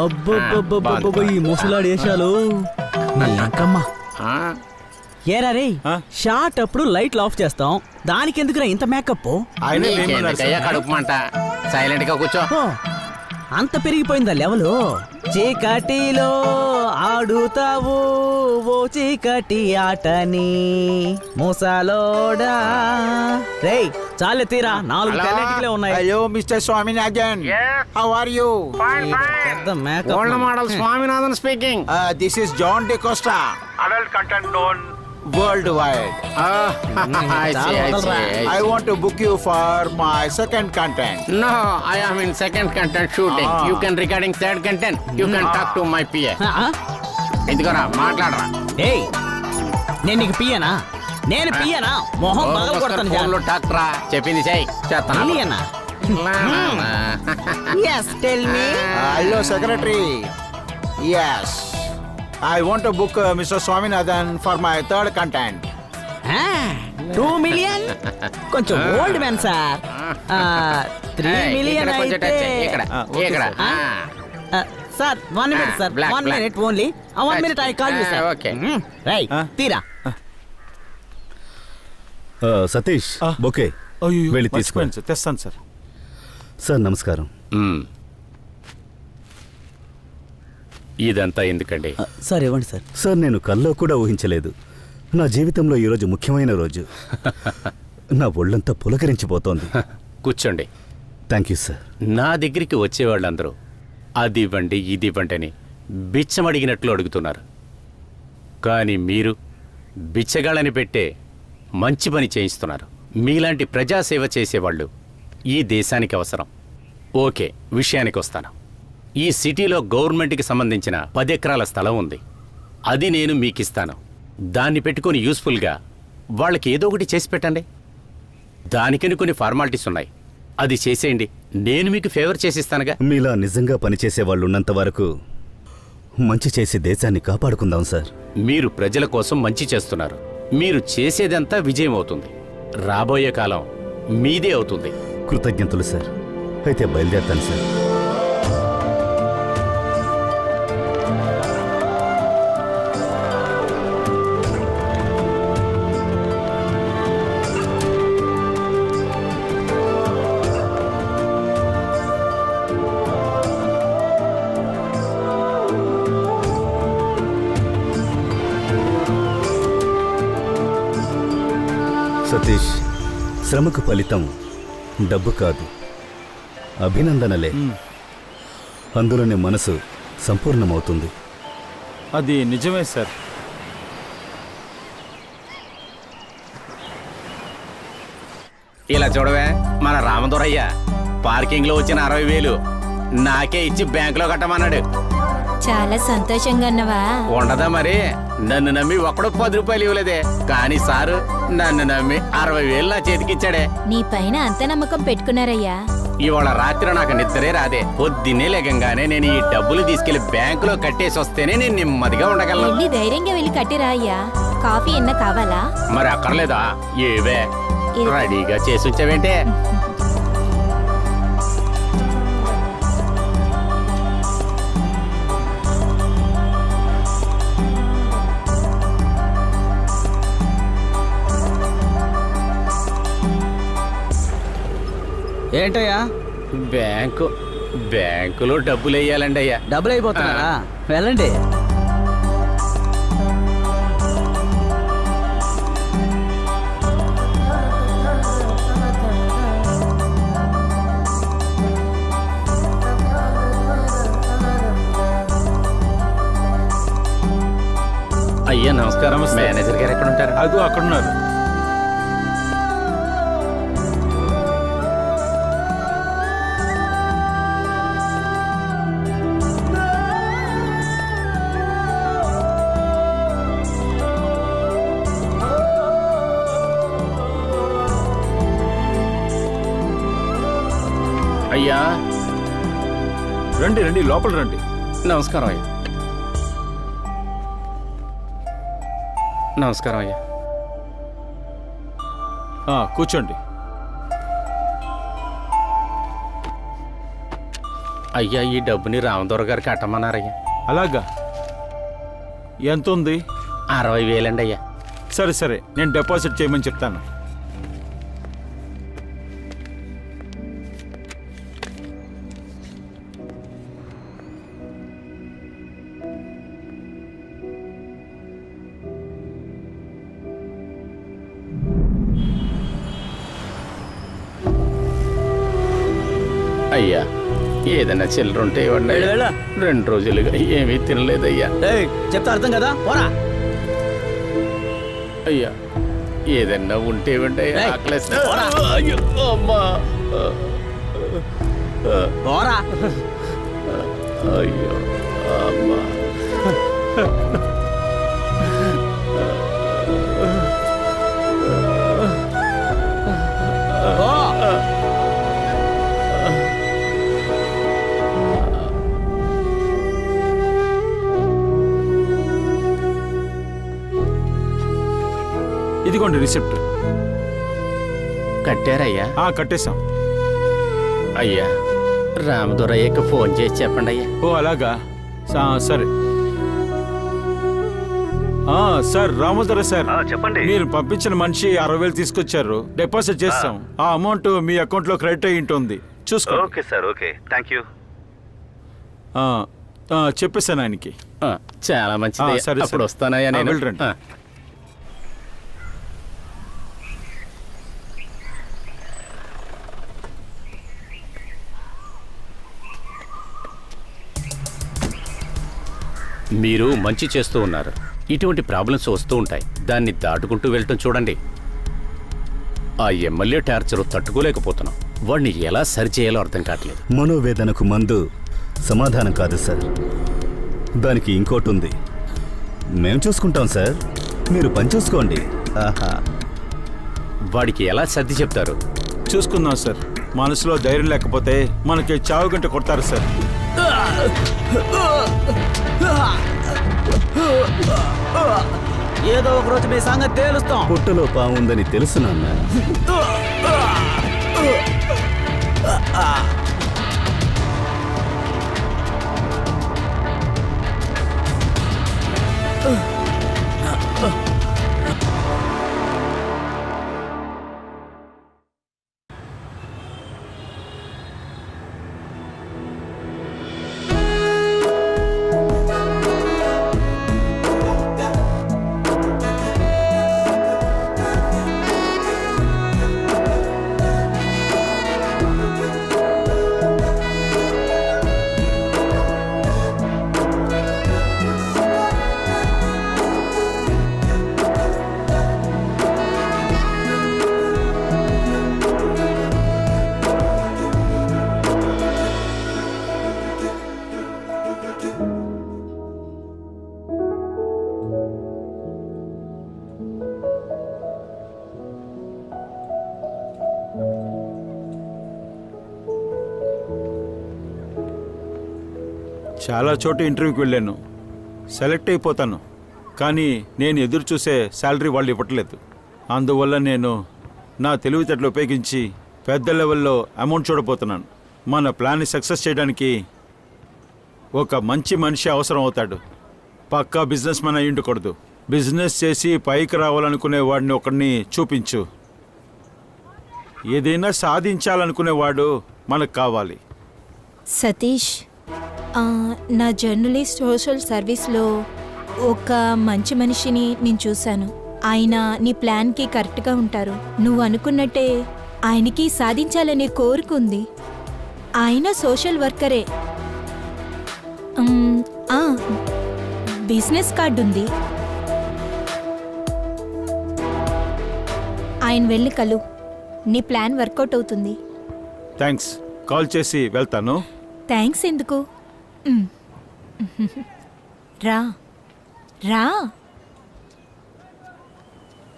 అబ్బబ్బబ్బబ్బబ్బ ఈ ముసలాడు వేషాలు ఇంకమ్మా ఏరా రే షార్ట్ అప్పుడు లైట్లు ఆఫ్ చేస్తాం దానికి ఎందుకురా ఇంత మేకప్ కడుపుమంట సైలెంట్ గా కూర్చో అంత పెరిగిపోయిందా లెవెల్ చీకటిలో ఆడుతావు ఓ చీకటి ఆటని ముసలోడా రేయ్ చాలే తీరా 4 టాలెంట్లే ఉన్నాయి. Hello mister Swaminathan, how are you? పెద్ద makeup old model Swaminathan speaking. This is John D'Costa, adult content known worldwide. I want to book you for my second content. No, I am in second content shooting. You can regarding third content. You can talk to my PA. ఇదిగోరా మాట్లాడరా. ఏయ్ నేను నీకు పియనా? నేను పియనా? మొహం బాగా కొడతాను. ఫోన్లో టాక్టరా చెప్పింది చెయ్ చేస్తాను. పియనా? Yes, tell me. Hello secretary. Yes, I want to book Mr. Swaminathan for my third content. 2 million? కొంచెం ఓల్డ్ మ్యాన్ సార్. 3 million అయితే sir 1 minute sir, 1 minute only. 1 minute I call you sir. Okay. Right తీరా. Satish okay వెళ్ళి తీసుకోండి. తెస్తాను sir. Sir నమస్కారం. ఇదంతా ఎందుకండి? Sir ఇవ్వండి సార్. సార్ నేను కల్లో కూడా ఊహించలేదు. నా జీవితంలో ఈరోజు ముఖ్యమైన రోజు. నా ఒళ్ళంతా పులకరించిపోతోంది. కూర్చోండి. Thank you sir. నా దగ్గరికి వచ్చేవాళ్ళందరూ అది ఇవ్వండి ఇది ఇవ్వండి అని బిచ్చమడిగినట్లు అడుగుతున్నారు. కానీ మీరు బిచ్చగాళ్ళని పెట్టే మంచి పని చేయిస్తున్నారు. మీలాంటి ప్రజాసేవ చేసేవాళ్ళు ఈ దేశానికి అవసరం. ఓకే, విషయానికి వస్తాను. ఈ సిటీలో గవర్నమెంట్కి సంబంధించిన 10 ఎకరాల స్థలం ఉంది. అది నేను మీకిస్తాను. దాన్ని పెట్టుకొని యూస్ఫుల్గా వాళ్ళకి ఏదో ఒకటి చేసి పెట్టండి. దానికని కొన్ని ఫార్మాలిటీస్ ఉన్నాయి, అది చేసేయండి. నేను మీకు ఫేవర్ చేసిస్తానుగా. మీలా నిజంగా పనిచేసే వాళ్ళు ఉన్నంత వరకు మంచి చేసి దేశాన్ని కాపాడుకుందాం సార్. మీరు ప్రజల కోసం మంచి చేస్తున్నారు. మీరు చేసేదంతా విజయం అవుతుంది. రాబోయే కాలం మీదే అవుతుంది. కృతజ్ఞతలు సార్. అయితే బయలుదేరుతాను సార్. సతీష్, శ్రమకు ఫలితం డబ్బు కాదు, అభినందనలే. అందులోనే మనసు సంపూర్ణమవుతుంది. అది నిజమే సార్. ఇలా చూడవే, మన రామదొరయ్య పార్కింగ్ లో వచ్చిన 60,000 నాకే ఇచ్చి బ్యాంకులో కట్టమన్నాడు. చాలా సంతోషంగా అన్నవా? ఉండదా మరి. నన్ను నమ్మి ఒక్కడో 10 రూపాయలు ఇవ్వలేదే, కానీ సారు నన్ను నమ్మి 60,000 నా చేతికిచ్చాడే. నీ పైన అంత నమ్మకం పెట్టుకున్నారయ్యా. ఇవాళ రాత్రి నాకు నిద్రే రాదే. పొద్దున్నే లేకంగానే నేను ఈ డబ్బులు తీసుకెళ్లి బ్యాంకులో కట్టేసి వస్తేనే నేను నెమ్మదిగా ఉండగలను. వెళ్ళి ధైర్యంగా వెళ్ళి కట్టిరా అయ్యా. కాఫీ ఎన్న కావాలా? మరి అక్కర్లేదా? ఏవే రెడీగా చేసి ఉంచావేంటే. ఏంటయ్యా? బ్యాంకులో డబ్బులు వేయాలండి అయ్యా. డబ్బులు అయిపోతున్నారా? వెళ్ళండి. అయ్యా నమస్కారం. మేనేజర్ గారు ఎక్కడ ఉంటారు? అదో అక్కడున్నారు. అయ్యా రండి రండి, లోపల రండి. నమస్కారం అయ్యా. నమస్కారం అయ్యా. కూర్చోండి. అయ్యా ఈ డబ్బుని రామదొర గారు కట్టమన్నారయ్యా. అలాగా? ఎంత ఉంది? 60,000 అండి అయ్యా. సరే సరే, నేను డిపాజిట్ చేయమని చెప్తాను. అయ్యా ఏదైనా చిల్లర ఉంటే ఇవ్వండి అయ్యా. వెళ్ళు. 2 రోజులుగా ఏమీ తినలేదయ్యా. చెప్తా అర్థం కదా, పోరా. అయ్యా ఏదన్నా ఉంటే ఇవ్వండి అయ్యా. ఏయ్, ఆకలేస్తుంది. పోరా. అయ్యో, అమ్మా. పోరా. అయ్యో అమ్మా. పో. ఇదిగోండి రిసిప్ట్. కట్టారయ్యా? కట్టేశాం. అయ్యా రామదొరయ్యకి ఫోన్ చేసి చెప్పండి అయ్యా. ఓ అలాగా? సరే. సార్, రామోదర సార్, చెప్పండి. మీరు పంపించిన మనిషి 60,000 తీసుకొచ్చారు. డిపాజిట్ చేస్తాం. ఆ అమౌంట్ మీ అకౌంట్ లో క్రెడిట్ అయి ఉంటుంది, చూసుకో. Okay sir, okay, thank you. చెప్పేశాను ఆయనకి. చాలా మంచిది. సరే, అప్పుడు సరే. వస్తానయ్యా నేను. వెళ్ళండి. మీరు మంచి చేస్తూ ఉన్నారు. ఇటువంటి ప్రాబ్లమ్స్ వస్తూ ఉంటాయి, దాన్ని దాటుకుంటూ వెళ్ళటం చూడండి. ఆ ఎమ్మెల్యే టార్చర్ తట్టుకోలేకపోతున్నాం. వాడిని ఎలా సరిచేయాలో అర్థం కావట్లేదు. మనోవేదనకు మందు సమాధానం కాదు సార్, దానికి ఇంకోటి ఉంది. మేం చూసుకుంటాం సార్, మీరు పని చూసుకోండి. ఆహా. వాడికి ఎలా సర్ది చెప్తారు? చూసుకుందాం సార్. మనసులో ధైర్యం లేకపోతే మనకి చావు గంట కొడతారు సార్. ఏదో ఒక రోజు మీ సంగతి తేలుస్తాం. పుట్టలో పాముందని తెలుసు నాన్న. చాలా చోట ఇంటర్వ్యూకి వెళ్ళాను, సెలెక్ట్ అయిపోతాను. కానీ నేను ఎదురు చూసే శాలరీ వాళ్ళు ఇవ్వట్లేదు. అందువల్ల నేను నా తెలివితేటలు ఉపయోగించి పెద్ద లెవెల్లో అమౌంట్ చూడబోతున్నాను. మన ప్లాన్ని సక్సెస్ చేయడానికి ఒక మంచి మనిషి అవసరం అవుతాడు. పక్కా బిజినెస్ మ్యాన్ అయి ఉండకూడదు. బిజినెస్ చేసి పైకి రావాలనుకునే వాడిని ఒకడిని చూపించు. ఏదైనా సాధించాలనుకునేవాడు మనకు కావాలి. సతీష్, నా జర్నలిస్ట్ సోషల్ సర్వీస్లో ఒక మంచి మనిషిని నేను చూశాను. ఆయన నీ ప్లాన్కి కరెక్ట్గా ఉంటారు. నువ్వు అనుకున్నట్టే ఆయనకి సాధించాలనే కోరిక ఉంది. ఆయన సోషల్ వర్కరే. బిజినెస్ కార్డు ఉంది. ఆయన వెళ్ళి కలు, నీ ప్లాన్ వర్కౌట్ అవుతుంది. థ్యాంక్స్. కాల్ చేసి వెళ్తాను. థ్యాంక్స్ ఎందుకు? రా రా.